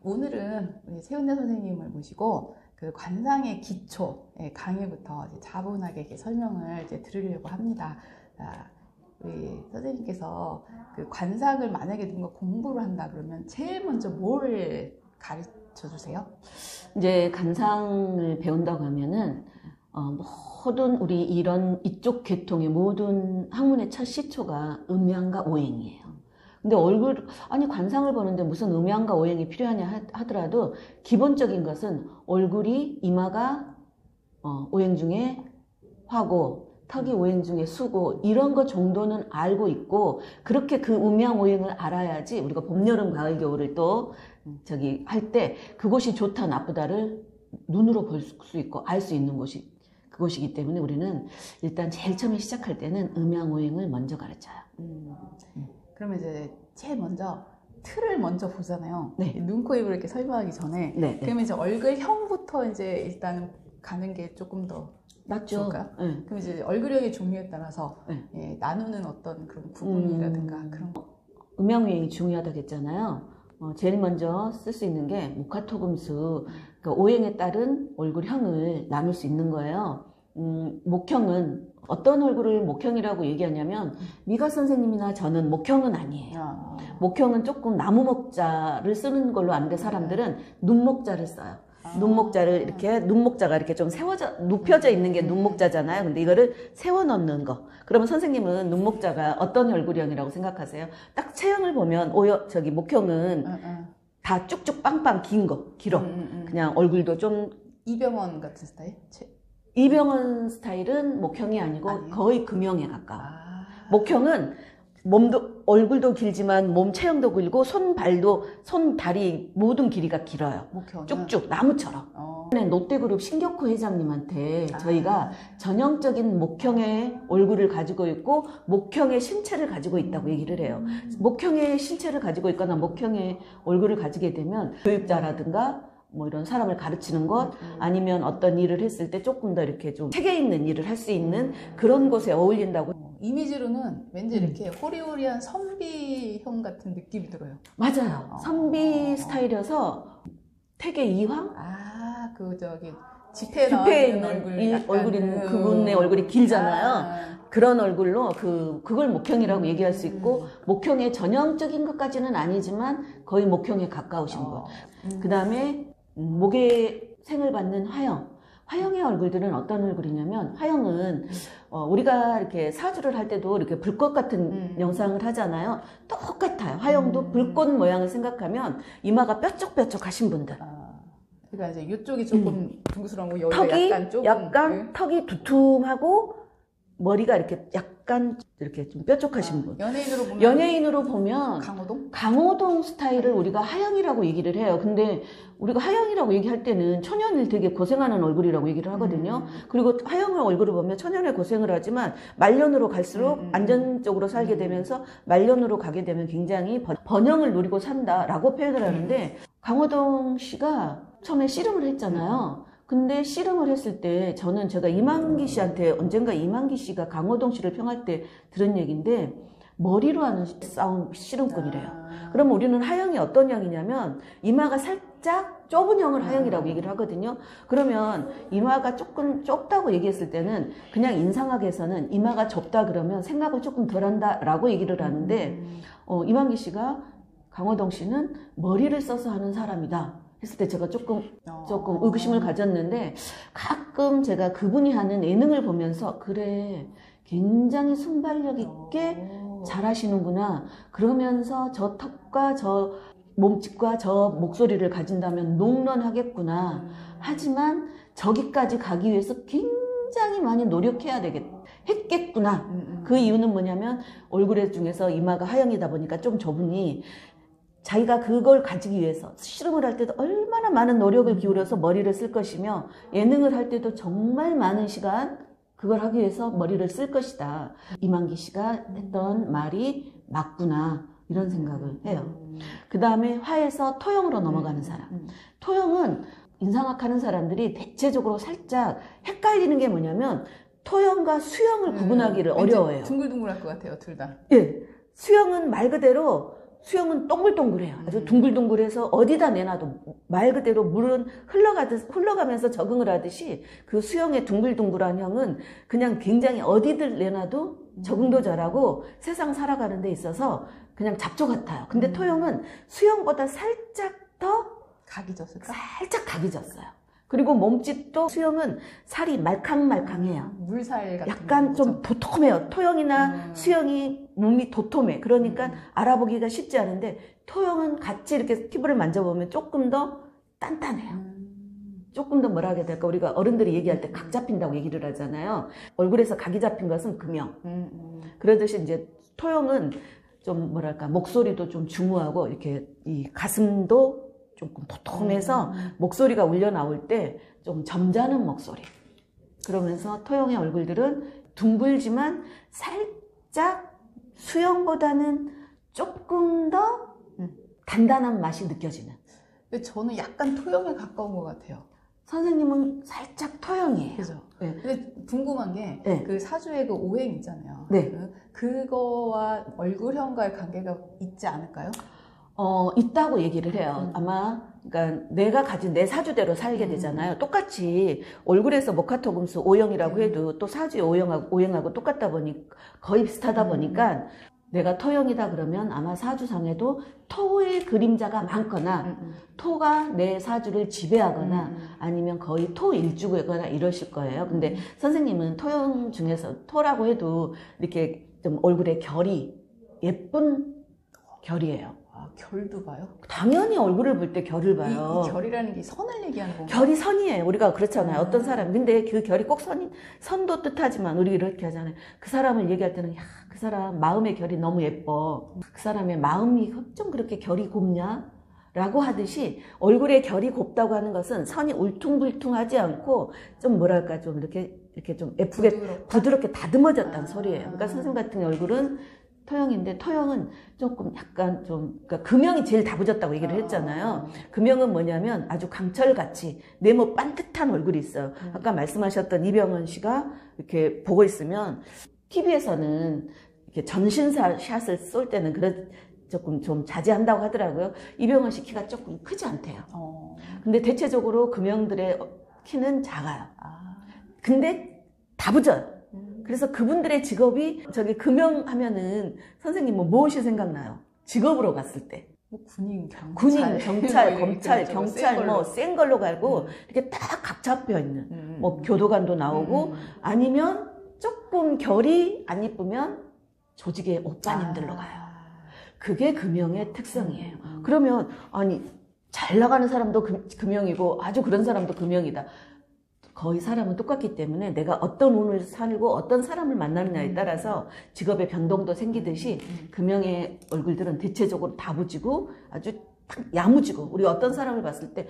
오늘은 우리 최은혜 선생님을 모시고 그 관상의 기초 강의부터 이제 차분하게 이렇게 설명을 이제 들으려고 합니다. 자, 우리 선생님께서 그 관상을 만약에 누군가 공부를 한다 그러면 제일 먼저 뭘 가르쳐 주세요? 이제 관상을 배운다고 하면은 모든 우리 이쪽 계통의 모든 학문의 첫 시초가 음양과 오행이에요. 근데 관상을 보는데 무슨 음양과 오행이 필요하냐 하더라도 기본적인 것은 얼굴이 이마가 오행 중에 화고, 턱이 오행 중에 수고, 이런 것 정도는 알고 있고, 그렇게 그 음양 오행을 알아야지 우리가 봄, 여름, 가을, 겨울을 또 할 때 그곳이 좋다 나쁘다를 눈으로 볼 수 있고 알 수 있는 곳이 그것이기 때문에 우리는 일단 제일 처음에 시작할 때는 음양 오행을 먼저 가르쳐요. 그러면 이제 제일 먼저 틀을 먼저 보잖아요. 네. 눈, 코, 입을 이렇게 설명하기 전에. 네. 그러면 이제 얼굴형부터 이제 일단 가는 게 조금 더 맞죠. 좋을까요? 네. 그럼 이제 얼굴형의 종류에 따라서 네. 나누는 어떤 그런 부분이라든가 그런 거. 음양오행이 중요하다고 했잖아요. 제일 먼저 쓸 수 있는 게 목화토금수, 그러니까 오행에 따른 얼굴형을 나눌 수 있는 거예요. 목형은 어떤 얼굴을 목형이라고 얘기하냐면 미가 선생님이나 저는 목형은 아니에요. 목형은 조금 나무목자를 쓰는 걸로 아는데 사람들은 눈목자를 써요. 눈목자를 이렇게, 눈목자가 이렇게 좀 눕혀져 있는 게 눈목자잖아요. 근데 이거를 세워 넣는 거. 그러면 선생님은 눈목자가 어떤 얼굴형이라고 생각하세요? 딱 체형을 보면 목형은 다 쭉쭉 빵빵 길어. 그냥 얼굴도 좀 이병헌 같은 스타일? 이병헌 스타일은 목형이 아니고 거의 금형에 가까워. 목형은 얼굴도 길지만 몸 체형도 길고 손, 다리 모든 길이가 길어요. 목형은? 쭉쭉 나무처럼. 롯데그룹 신격호 회장님한테 저희가 전형적인 목형의 얼굴을 가지고 있고 목형의 신체를 가지고 있다고 얘기를 해요. 목형의 신체를 가지고 있거나 목형의 얼굴을 가지게 되면 교육자라든가 뭐 이런 사람을 가르치는 것, 아니면 어떤 일을 했을 때 조금 더 이렇게 좀 체계 있는 일을 할 수 있는 그런 곳에 어울린다고. 이미지로는 왠지 이렇게 호리호리한 선비형 같은 느낌이 들어요. 맞아요. 선비 스타일이어서 태계 이황? 집회에 있는 얼굴이 그분의 얼굴이 길잖아요. 그런 얼굴로 그걸 목형이라고 얘기할 수 있고, 목형의 전형적인 것까지는 아니지만 거의 목형에 가까우신 분. 그 다음에 목에 생을 받는 화형의 얼굴들은 어떤 얼굴이냐면, 화형은 우리가 이렇게 사주를 할 때도 이렇게 불꽃 같은 영상을 하잖아요. 똑같아요. 화형도 불꽃 모양을 생각하면 이마가 뾰족뾰족하신 분들. 그러니까 이제 이쪽이 조금 둥그스러운 거, 여기가 턱이 약간 턱이 두툼하고 머리가 이렇게 약간 이렇게 좀 뾰족하신 분. 연예인으로 보면 강호동 스타일을 우리가 하영이라고 얘기를 해요. 근데 우리가 하영이라고 얘기할 때는 천연을 되게 고생하는 얼굴이라고 얘기를 하거든요. 그리고 하영의 얼굴을 보면 천연에 고생을 하지만 말년으로 갈수록 안전적으로 살게 되면서 말년으로 가게 되면 굉장히 번영을 누리고 산다라고 표현을 하는데, 강호동 씨가 처음에 씨름을 했잖아요. 근데 씨름을 했을 때 제가 이만기 씨한테 언젠가 이만기 씨가 강호동 씨를 평할 때 들은 얘기인데, 머리로 하는 씨름꾼이래요. 그럼 우리는 하영이 어떤 형이냐면 이마가 살짝 좁은 형을 하영이라고 얘기를 하거든요. 그러면 이마가 조금 좁다고 얘기했을 때는 그냥 인상학에서는 이마가 좁다 그러면 생각을 조금 덜 한다라고 얘기를 하는데, 이만기 씨가 강호동 씨는 머리를 써서 하는 사람이다 했을 때 제가 조금 의구심을 가졌는데, 가끔 제가 그분이 하는 예능을 보면서 그래, 굉장히 순발력 있게 잘하시는구나. 그러면서 저 턱과 저 몸집과 저 목소리를 가진다면 롱런하겠구나. 하지만 저기까지 가기 위해서 굉장히 많이 노력해야 했겠구나. 그 이유는 뭐냐면 얼굴 중에서 이마가 하영이다 보니까 좀 좁으니 자기가 그걸 가지기 위해서 씨름을 할 때도 얼마나 많은 노력을 기울여서 머리를 쓸 것이며, 예능을 할 때도 정말 많은 시간 그걸 하기 위해서 머리를 쓸 것이다. 이만기 씨가 했던 말이 맞구나, 이런 생각을 해요. 그 다음에 화에서 토형으로 넘어가는 사람. 토형은 인상학 하는 사람들이 대체적으로 살짝 헷갈리는 게 뭐냐면, 토형과 수형을 구분하기를 어려워해요. 둥글둥글할 것 같아요, 둘 다. 예. 수형은 말 그대로 수영은 동글동글해요. 아주 둥글둥글해서 어디다 내놔도 말 그대로 물은 흘러가면서 적응을 하듯이 그 수영의 둥글둥글한 형은 그냥 굉장히 어디들 내놔도 적응도 잘하고 세상 살아가는 데 있어서 그냥 잡초 같아요. 근데 토형은 수영보다 살짝 더 각이 졌을까? 살짝 각이 졌어요. 그리고 몸집도 수영은 살이 말캉말캉해요. 물살 같은 약간 좀 도톰해요. 토형이나 수영이 몸이 도톰해. 그러니까 알아보기가 쉽지 않은데 토형은 같이 이렇게 피부를 만져보면 조금 더 단단해요. 조금 더 뭐라 해야 될까? 우리가 어른들이 얘기할 때 각 잡힌다고 얘기를 하잖아요. 얼굴에서 각이 잡힌 것은 금형. 그러듯이 이제 토형은 좀 뭐랄까 목소리도 좀 중후하고 이렇게 이 가슴도 조금 도톰해서 목소리가 울려 나올 때 좀 점잖은 목소리. 그러면서 토형의 얼굴들은 둥글지만 살짝 수영보다는 조금 더 단단한 맛이 느껴지는. 근데 저는 약간 토형에 가까운 것 같아요. 선생님은 살짝 토형이에요. 그죠? 네. 근데 궁금한 게 그 사주의 그 오행 있잖아요. 네. 그거와 얼굴형과의 관계가 있지 않을까요? 있다고 얘기를 해요. 아마 그러니까 내가 가진 내 사주대로 살게 되잖아요. 똑같이 얼굴에서 목화토금수 O형이라고 해도 또 사주의 O형하고 똑같다 보니 거의 비슷하다 보니까 내가 토형이다 그러면 아마 사주상에도 토의 그림자가 많거나 토가 내 사주를 지배하거나 아니면 거의 토일주거나 이러실 거예요. 근데 선생님은 토형 중에서 토라고 해도 이렇게 좀 얼굴에 결이 예쁜 결이에요. 아, 결도 봐요? 당연히 얼굴을 볼 때 결을 봐요. 이 결이라는 게 선을 얘기하는 건가요? 결이 선이에요. 우리가 그렇잖아요. 어떤 사람. 근데 그 결이 꼭 선도 뜻하지만 우리 이렇게 하잖아요. 그 사람을 얘기할 때는 야, 그 사람 마음의 결이 너무 예뻐. 그 사람의 마음이 어쩜 그렇게 결이 곱냐? 라고 하듯이 얼굴에 결이 곱다고 하는 것은 선이 울퉁불퉁하지 않고 좀 뭐랄까 좀 이렇게 좀 예쁘게 부드럽게 다듬어졌다는 소리예요. 그러니까 선생님 같은 얼굴은 토형인데 토형은 조금 약간 좀 그러니까 금형이 제일 다부졌다고 얘기를 했잖아요. 금형은 뭐냐면 아주 강철같이 네모 반듯한 얼굴이 있어요. 아까 말씀하셨던 이병헌 씨가 이렇게 보고 있으면 TV에서는 이렇게 전신샷을 쏠 때는 조금 좀 자제한다고 하더라고요. 이병헌 씨 키가 조금 크지 않대요. 근데 대체적으로 금형들의 키는 작아요. 근데 다부져요. 그래서 그분들의 직업이 저기 금형하면은 선생님 뭐 무엇이 생각나요? 직업으로 갔을 때. 뭐 군인, 경찰, 검찰, 경찰 뭐 센 걸로 가고 이렇게 딱 각 잡혀 있는 뭐 교도관도 나오고 아니면 조금 결이 안 이쁘면 조직의 오빠님들로 가요. 그게 금형의 특성이에요. 그러면 아니 잘 나가는 사람도 금형이고 아주 그런 사람도 금형이다. 거의 사람은 똑같기 때문에 내가 어떤 운을 살고 어떤 사람을 만나느냐에 따라서 직업의 변동도 생기듯이 금형의 얼굴들은 대체적으로 다부지고 아주 야무지고 우리 어떤 사람을 봤을 때 야,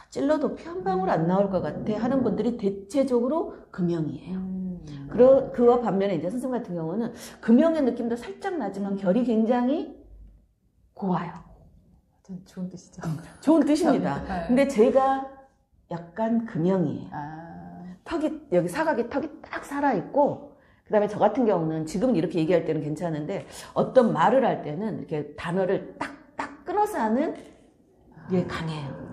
찔러도 피 한 방울 안 나올 것 같아 하는 분들이 대체적으로 금형이에요. 그와 반면에 이제 선생님 같은 경우는 금형의 느낌도 살짝 나지만 결이 굉장히 고와요. 좋은 뜻이죠. 좋은 뜻입니다. 근데 제가 약간 금형이에요. 턱이 여기 사각에 턱이 딱 살아있고 그 다음에 저 같은 경우는 지금 이렇게 얘기할 때는 괜찮은데 어떤 말을 할 때는 이렇게 단어를 딱딱 끊어서 하는 게 강해요.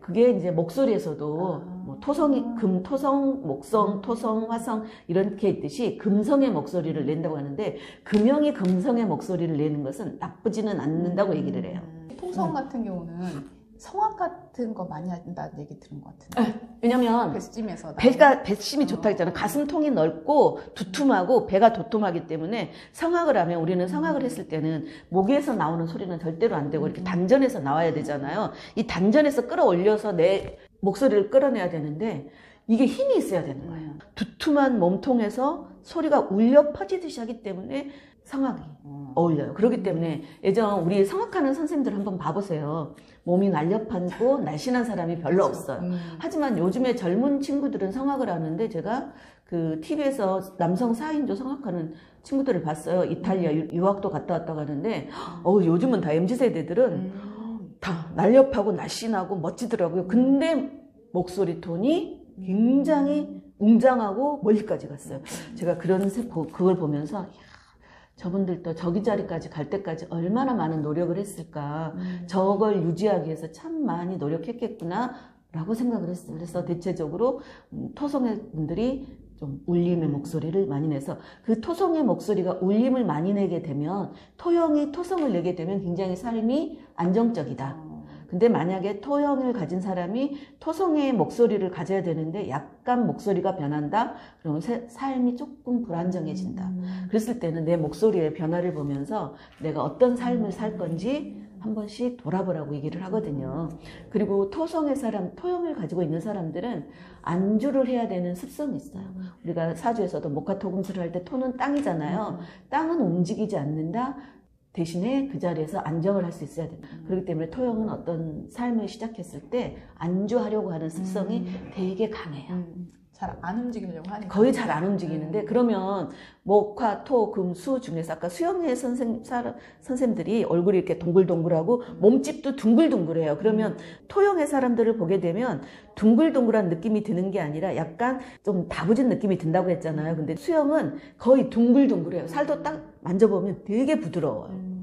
그게 이제 목소리에서도 뭐 토성이 토성, 목성, 토성, 화성 이렇게 있듯이 금성의 목소리를 낸다고 하는데 금형이 금성의 목소리를 내는 것은 나쁘지는 않는다고 얘기를 해요. 토성 같은 경우는 성악 같은 거 많이 한다는 얘기 들은 것 같은데. 왜냐면 배심에서 배심이 좋다 했잖아요. 가슴통이 넓고 두툼하고 배가 도톰하기 때문에 성악을 하면 우리는 성악을 했을 때는 목에서 나오는 소리는 절대로 안 되고 이렇게 단전에서 나와야 되잖아요. 이 단전에서 끌어올려서 내 목소리를 끌어내야 되는데 이게 힘이 있어야 되는 거예요. 두툼한 몸통에서 소리가 울려 퍼지듯이 하기 때문에 성악이 어울려요. 그렇기 때문에 예전 우리 성악하는 선생님들 한번 봐보세요. 몸이 날렵하고 날씬한 사람이 별로 없어요. 하지만 요즘에 젊은 친구들은 성악을 하는데 제가 그 TV에서 남성 4인조 성악하는 친구들을 봤어요. 이탈리아 유학도 갔다 왔다고 하는데 요즘은 다 MZ세대들은 다 날렵하고 날씬하고 멋지더라고요. 근데 목소리 톤이 굉장히 웅장하고 멀리까지 갔어요. 제가 그걸 보면서 저분들도 저기 자리까지 갈 때까지 얼마나 많은 노력을 했을까. 저걸 유지하기 위해서 참 많이 노력했겠구나 라고 생각을 했어요. 그래서 대체적으로 토성의 분들이 좀 울림의 목소리를 많이 내서, 그 토성의 목소리가 울림을 많이 내게 되면, 토형이 토성을 내게 되면 굉장히 삶이 안정적이다. 근데 만약에 토형을 가진 사람이 토성의 목소리를 가져야 되는데 약간 목소리가 변한다? 그러면 삶이 조금 불안정해진다. 그랬을 때는 내 목소리의 변화를 보면서 내가 어떤 삶을 살 건지 한 번씩 돌아보라고 얘기를 하거든요. 그리고 토형을 가지고 있는 사람들은 안주를 해야 되는 습성이 있어요. 우리가 사주에서도 목화토금술을 할 때 토는 땅이잖아요. 땅은 움직이지 않는다. 대신에 그 자리에서 안정을 할 수 있어야 됩니다. 그렇기 때문에 토형은 어떤 삶을 시작했을 때 안주하려고 하는 습성이 되게 강해요. 잘 안 움직이려고 하니까. 거의 잘 안 움직이는데, 그러면 목화, 토, 금, 수 중에서 아까 수영의 선생님들이 얼굴이 이렇게 동글동글하고 몸집도 둥글둥글해요. 그러면 토형의 사람들을 보게 되면 둥글둥글한 느낌이 드는 게 아니라 약간 좀 다부진 느낌이 든다고 했잖아요. 근데 수영은 거의 둥글둥글해요. 살도 딱 만져보면 되게 부드러워요.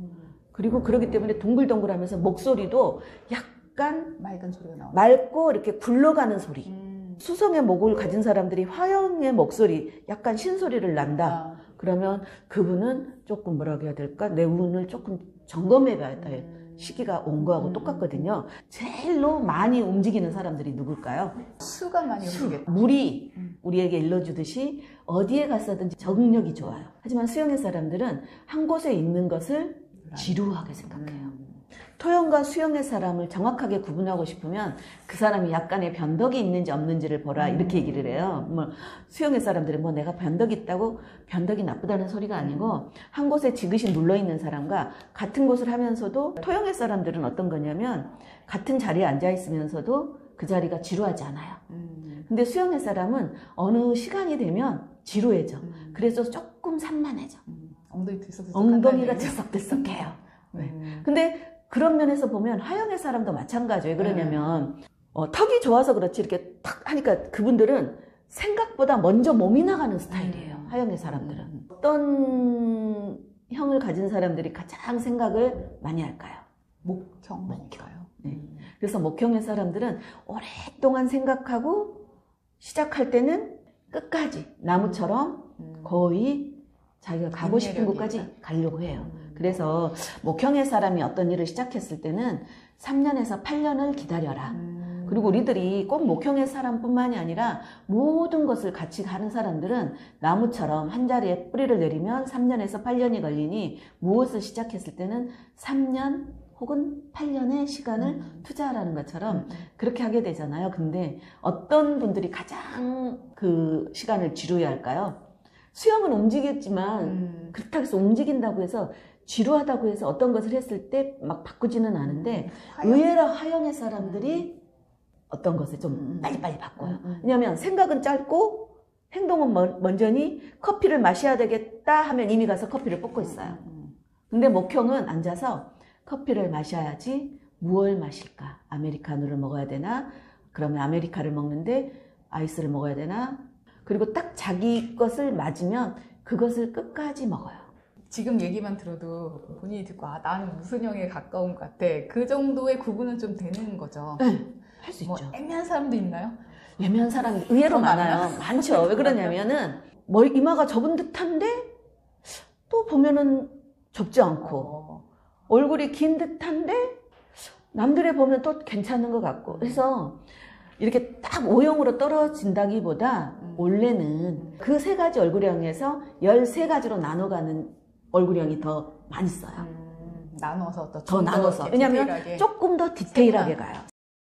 그리고 그렇기 때문에 동글동글하면서 목소리도 약간 맑은 소리가 나와요. 맑고 이렇게 굴러가는 소리. 수성의 목을 가진 사람들이 화형의 목소리, 약간 신소리를 난다. 그러면 그분은 조금 뭐라고 해야 될까? 내 운을 조금 점검해 봐야 될 시기가 온 거하고 똑같거든요. 제일로 많이 움직이는 사람들이 누굴까요? 수가 많이 움직이겠다. 물이 우리에게 일러주듯이 어디에 갔어든지 적응력이 좋아요. 하지만 수영의 사람들은 한 곳에 있는 것을 지루하게 생각해요. 토형과 수형의 사람을 정확하게 구분하고 싶으면 그 사람이 약간의 변덕이 있는지 없는지를 보라, 이렇게 얘기를 해요. 뭐 수형의 사람들은 뭐 내가 변덕이 있다고 변덕이 나쁘다는 소리가 아니고, 한 곳에 지그시 눌러있는 사람과 같은 곳을 하면서도, 토형의 사람들은 어떤 거냐면 같은 자리에 앉아 있으면서도 그 자리가 지루하지 않아요. 근데 수형의 사람은 어느 시간이 되면 지루해져. 그래서 조금 산만해져. 엉덩이가 들썩들썩해요. 근데 그런 면에서 보면 하형의 사람도 마찬가지예요. 그러냐면 턱이 좋아서 그렇지 이렇게 탁 하니까 그분들은 생각보다 먼저 몸이 나가는 스타일이에요. 하형의 사람들은. 어떤 형을 가진 사람들이 가장 생각을 많이 할까요? 목형일까요? 네. 그래서 목형의 사람들은 오랫동안 생각하고 시작할 때는 끝까지 나무처럼 거의 자기가 가고 싶은 곳까지 가려고 해요. 그래서 목형의 사람이 어떤 일을 시작했을 때는 3년에서 8년을 기다려라. 그리고 우리들이 꼭 목형의 사람뿐만이 아니라 모든 것을 같이 가는 사람들은 나무처럼 한 자리에 뿌리를 내리면 3년에서 8년이 걸리니 무엇을 시작했을 때는 3년 혹은 8년의 시간을 투자하라는 것처럼 그렇게 하게 되잖아요. 근데 어떤 분들이 가장 그 시간을 지루해 할까요? 수영은 움직였지만 그렇다고 해서 움직인다고 해서 지루하다고 해서 어떤 것을 했을 때 막 바꾸지는 않은데 의외로 하형의 사람들이 어떤 것을 좀 빨리빨리 바꿔요. 왜냐하면 생각은 짧고 행동은 먼저니 커피를 마셔야 되겠다 하면 이미 가서 커피를 뽑고 있어요. 근데 목형은 앉아서 커피를 마셔야지 무엇을 마실까? 아메리카노를 먹어야 되나? 그러면 아메리카를 먹는데 아이스를 먹어야 되나? 그리고 딱 자기 것을 맞으면 그것을 끝까지 먹어요. 지금 얘기만 들어도 본인이 듣고 나는 무슨 형에 가까운 것 같아. 그 정도의 구분은 좀 되는 거죠. 네, 할 수 있죠. 애매한 사람도 있나요? 애매한 사람이 의외로 많아요. 많죠. 왜 그러냐면은 이마가 좁은 듯한데 또 보면은 좁지 않고 얼굴이 긴 듯한데 남들이 보면 또 괜찮은 것 같고. 그래서 이렇게 딱 O형으로 떨어진다기보다 원래는 그 세 가지 얼굴형에서 13가지로 나눠가는 얼굴형이 더 많이 써요. 나눠서 더 나눠서. 왜냐하면 조금 더 디테일하게 가요.